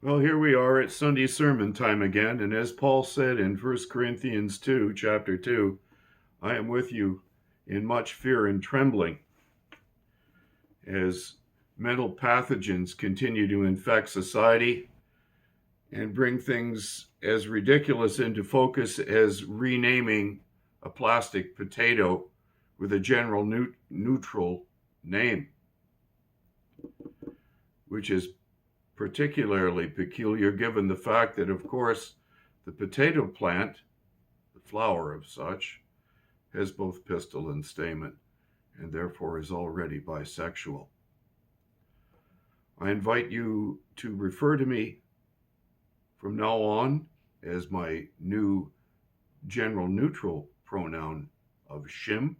Well, here we are at Sunday sermon time again, and as Paul said in 1 Corinthians 2, chapter 2, I am with you in much fear and trembling as mental pathogens continue to infect society and bring things as ridiculous into focus as renaming a plastic potato with a general neutral name, which is particularly peculiar given the fact that, of course, the potato plant, the flower of such, has both pistil and stamen, and therefore is already bisexual. I invite you to refer to me from now on as my new general neutral pronoun of shim.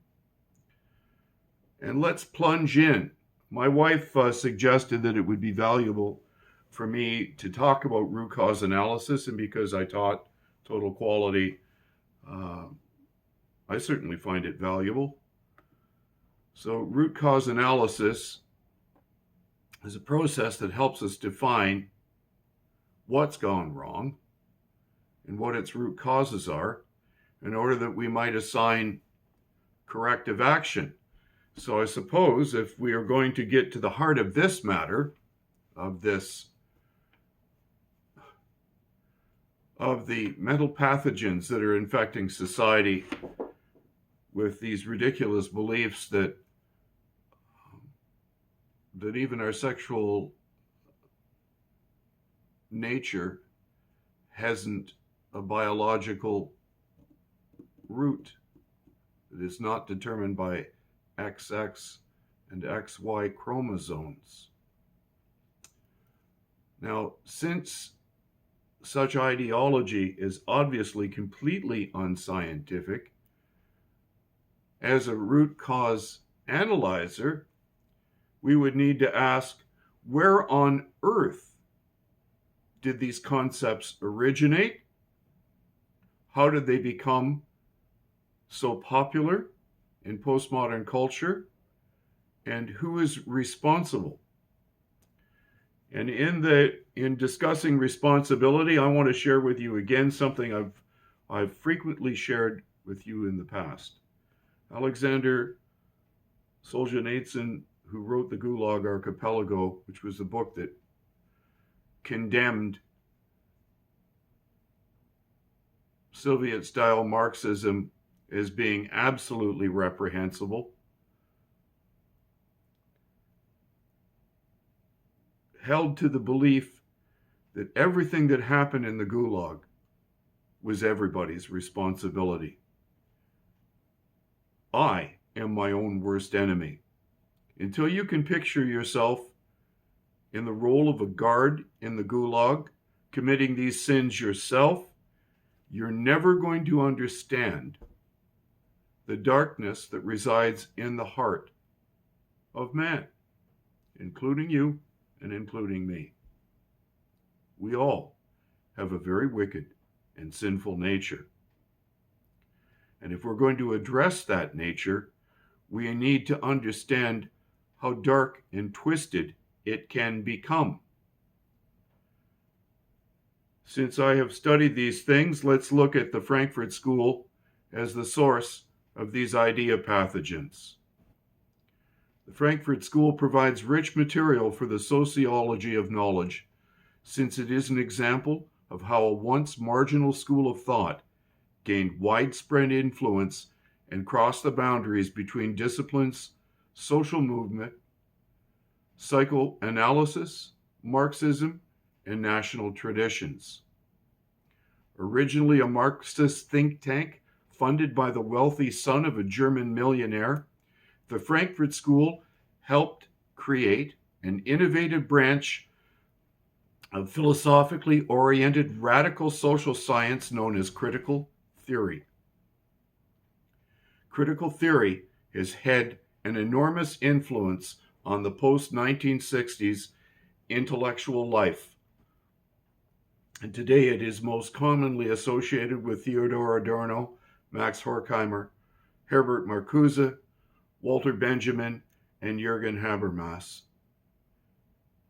And let's plunge in. My wife suggested that it would be valuable for me to talk about root cause analysis, and because I taught total quality, I certainly find it valuable. So root cause analysis is a process that helps us define what's gone wrong and what its root causes are in order that we might assign corrective action. So I suppose if we are going to get to the heart of this matter, of the mental pathogens that are infecting society with these ridiculous beliefs that even our sexual nature hasn't a biological root. It is not determined by XX and XY chromosomes. Now, since such ideology is obviously completely unscientific, as a root cause analyzer, we would need to ask, where on earth did these concepts originate? How did they become so popular in postmodern culture? And who is responsible? And in discussing responsibility, I want to share with you again something I've frequently shared with you in the past. Alexander Solzhenitsyn, who wrote the Gulag Archipelago, which was the book that condemned Soviet-style Marxism as being absolutely reprehensible, held to the belief that everything that happened in the Gulag was everybody's responsibility. I am my own worst enemy. Until you can picture yourself in the role of a guard in the Gulag, committing these sins yourself, you're never going to understand the darkness that resides in the heart of man, including you and including me. We all have a very wicked and sinful nature. And if we're going to address that nature, we need to understand how dark and twisted it can become. Since I have studied these things, let's look at the Frankfurt School as the source of these idea pathogens. The Frankfurt School provides rich material for the sociology of knowledge, since it is an example of how a once marginal school of thought gained widespread influence and crossed the boundaries between disciplines, social movement, psychoanalysis, Marxism, and national traditions. Originally a Marxist think tank funded by the wealthy son of a German millionaire, the Frankfurt School helped create an innovative branch of philosophically oriented radical social science known as critical theory. Critical theory has had an enormous influence on the post-1960s intellectual life. And today it is most commonly associated with Theodor Adorno, Max Horkheimer, Herbert Marcuse, Walter Benjamin, and Jürgen Habermas.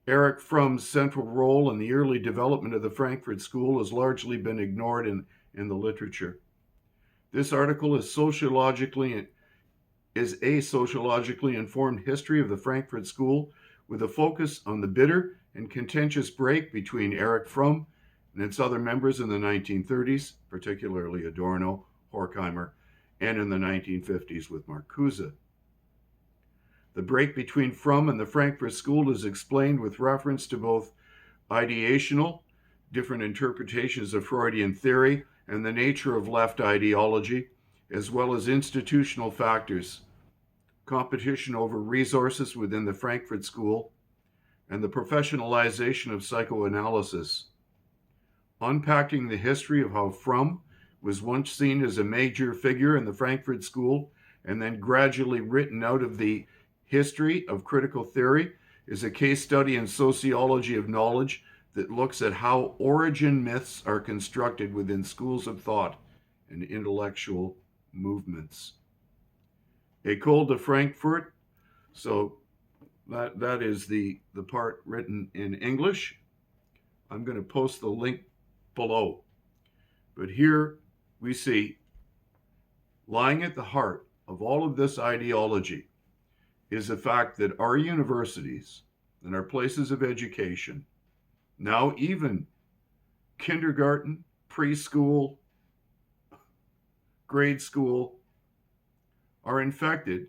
Erich Fromm's central role in the early development of the Frankfurt School has largely been ignored in the literature. This article is a sociologically informed history of the Frankfurt School with a focus on the bitter and contentious break between Erich Fromm and its other members in the 1930s, particularly Adorno, Horkheimer, and in the 1950s with Marcuse. The break between Fromm and the Frankfurt School is explained with reference to both ideational, different interpretations of Freudian theory, and the nature of left ideology, as well as institutional factors, competition over resources within the Frankfurt School, and the professionalization of psychoanalysis. Unpacking the history of how Fromm was once seen as a major figure in the Frankfurt School and then gradually written out of the history of critical theory is a case study in sociology of knowledge that looks at how origin myths are constructed within schools of thought and intellectual movements. École de Frankfurt, so that is the part written in English. I'm going to post the link below. But here we see, lying at the heart of all of this ideology is the fact that our universities and our places of education, now even kindergarten, preschool, grade school, are infected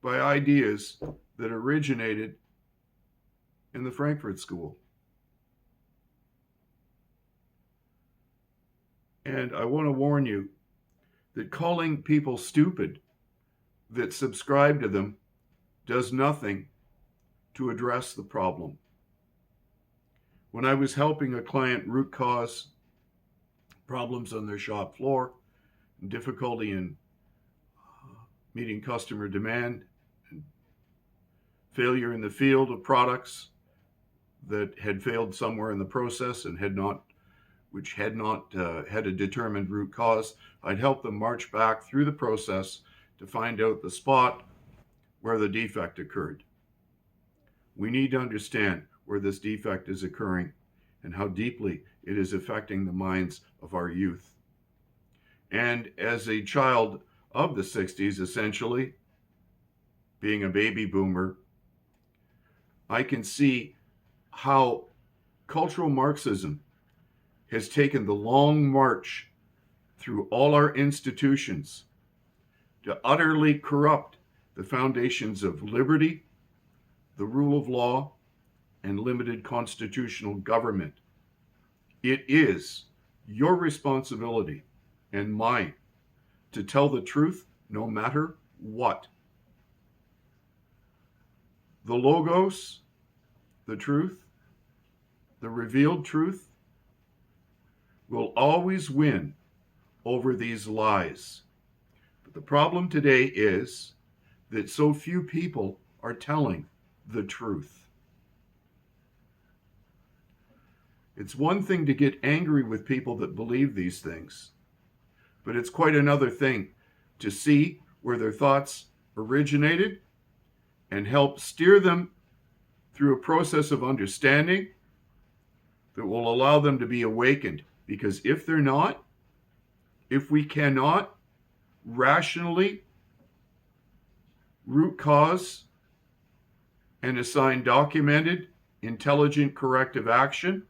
by ideas that originated in the Frankfurt School. And I want to warn you that calling people stupid that subscribe to them does nothing to address the problem. When I was helping a client root cause problems on their shop floor, and difficulty in meeting customer demand, and failure in the field of products that had failed somewhere in the process and had not had a determined root cause, I'd help them march back through the process to find out the spot where the defect occurred. We need to understand where this defect is occurring and how deeply it is affecting the minds of our youth. And as a child of the 60s, essentially, being a baby boomer, I can see how cultural Marxism has taken the long march through all our institutions to utterly corrupt the foundations of liberty, the rule of law, and limited constitutional government. It is your responsibility and mine to tell the truth no matter what. The logos, the truth, the revealed truth, will always win over these lies. But the problem today is that so few people are telling the truth. It's one thing to get angry with people that believe these things, but it's quite another thing to see where their thoughts originated and help steer them through a process of understanding that will allow them to be awakened. Because if we cannot rationally root cause and assign documented, intelligent corrective action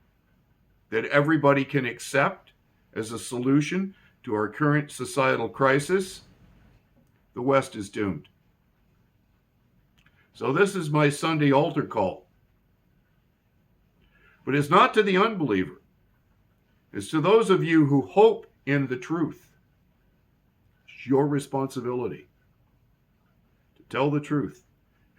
that everybody can accept as a solution to our current societal crisis, the West is doomed. So this is my Sunday altar call. But it's not to the unbeliever. It's to those of you who hope in the truth. It's your responsibility to tell the truth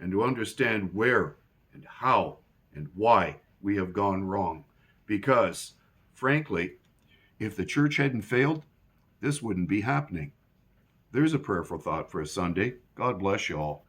and to understand where and how and why we have gone wrong. Because, frankly, if the church hadn't failed, this wouldn't be happening. There's a prayerful thought for a Sunday. God bless you all.